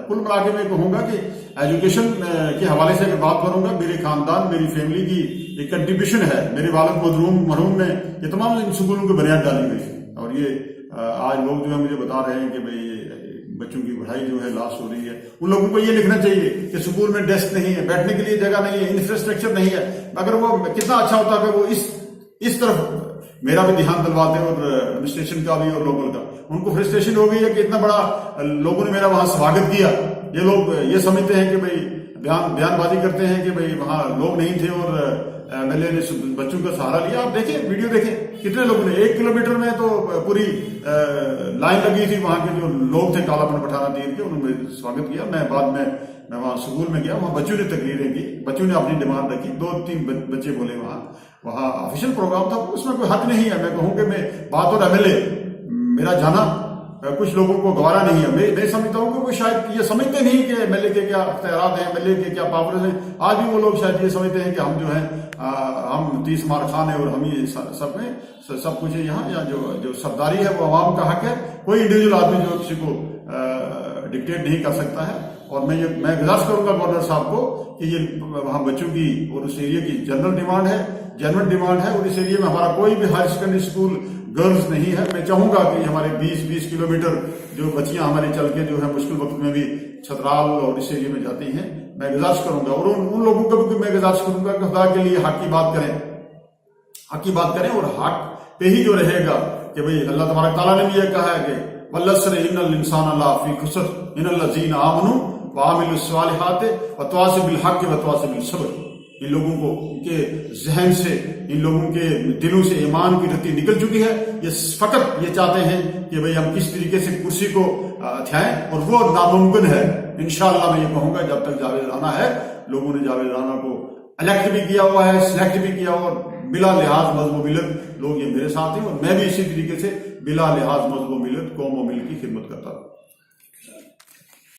कुल मिला के मैं कहूंगा कि एजुकेशन के हवाले से अगर बात करूंगा, मेरे खानदान, मेरी फैमिली की एक कंट्रीब्यूशन है। मेरे वालिद मरहूम ने ये तमाम इन स्कूलों की बुनियाद डाली हुई है। और ये आज लोग जो है मुझे बता रहे हैं कि भाई बच्चों की पढ़ाई जो है लॉस हो रही है। उन लोगों को ये लिखना चाहिए कि स्कूल में डेस्क नहीं है, बैठने के लिए जगह नहीं है, इंफ्रास्ट्रक्चर नहीं है। अगर वो कितना अच्छा होता है कि वो इस तरफ मेरा भी ध्यान दिलवाते, और एडमिनिस्ट्रेशन का भी और लोकल का। उनको फ्रस्ट्रेशन हो गई है कि इतना बड़ा लोगों ने मेरा वहां स्वागत किया। ये लोग ये समझते हैं कि भाई बयानबाजी करते हैं कि भाई वहां लोग नहीं थे और एमएलए ने बच्चों का सहारा लिया। आप देखें, वीडियो देखें, कितने लोगों ने 1 किलोमीटर में तो पूरी लाइन लगी थी। वहां के जो लोग थे कालापन पठाना तीर के, उन्होंने स्वागत किया। मैं बाद में वहां स्कूल में गया, वहां बच्चों ने तकरीरें की, बच्चों ने अपनी डिमांड रखी। 2-3 बच्चे बोले वहां ऑफिशियल प्रोग्राम था, उसमें कोई हक नहीं है। मैं कहूँ कि मैं बात और एमएलए मेरा जाना कुछ लोगों को गवारा नहीं है। मैं समझता हूँ कि वो शायद ये समझते नहीं कि एमएलए के क्या अख्तियारात हैं, एमएलए के क्या पावर्स हैं। आज भी वो लोग शायद ये समझते हैं कि हम जो है हम 30 मार खान है और हम ही सब कुछ है यहाँ, या जो सरदारी है वो अवाम का हक है। कोई इंडिविजुअल आदमी जो किसी को डिक्टेट नहीं कर सकता है। और मैं गुजारिश करूंगा गवर्नर साहब को कि ये वहां बच्चों की और उस एरिया की जनरल डिमांड है, जेन्युइन डिमांड है। और इस एरिया में हमारा कोई भी हायर सेकेंडरी स्कूल गर्ल्स नहीं है। मैं चाहूंगा कि हमारे 20-20 किलोमीटर जो बच्चियां हमारी चल के जो है मुश्किल वक्त में भी छतराल और इस एरिया में जाती हैं, मैं गुजारिश करूंगा। और उन लोगों को भी मैं गुजारिश करूंगा कि खुदा के लिए हक की बात करें, और हक पे ही जो रहेगा कि भाई अल्लाह तबारक तआला ने भी ये कहा है कि वल्लस्र इन्नल इंसान लाफी खुस्र इन्नल्लज़ीना आमनू व आमिलुस सालिहात व तवासौ बिल हक़ व तवासौ बिस सब्र। इन लोगों को, इनके जहन से, इन लोगों के दिलों से ईमान की रत्ती निकल चुकी है। ये फकत ये चाहते हैं कि भाई हम किस तरीके से कुर्सी को ठाएं, और वो नामुमकिन है। इंशाअल्लाह मैं ये कहूंगा जब तक जावेद राना है, लोगों ने जावेद राना को इलेक्ट भी किया हुआ है, सिलेक्ट भी किया, और बिला लिहाज मजहब मिलत लोग ये मेरे साथ हैं। और मैं भी इसी तरीके से बिला लिहाज मजहब मिलत कौम व मिल की खिदमत करता हूं।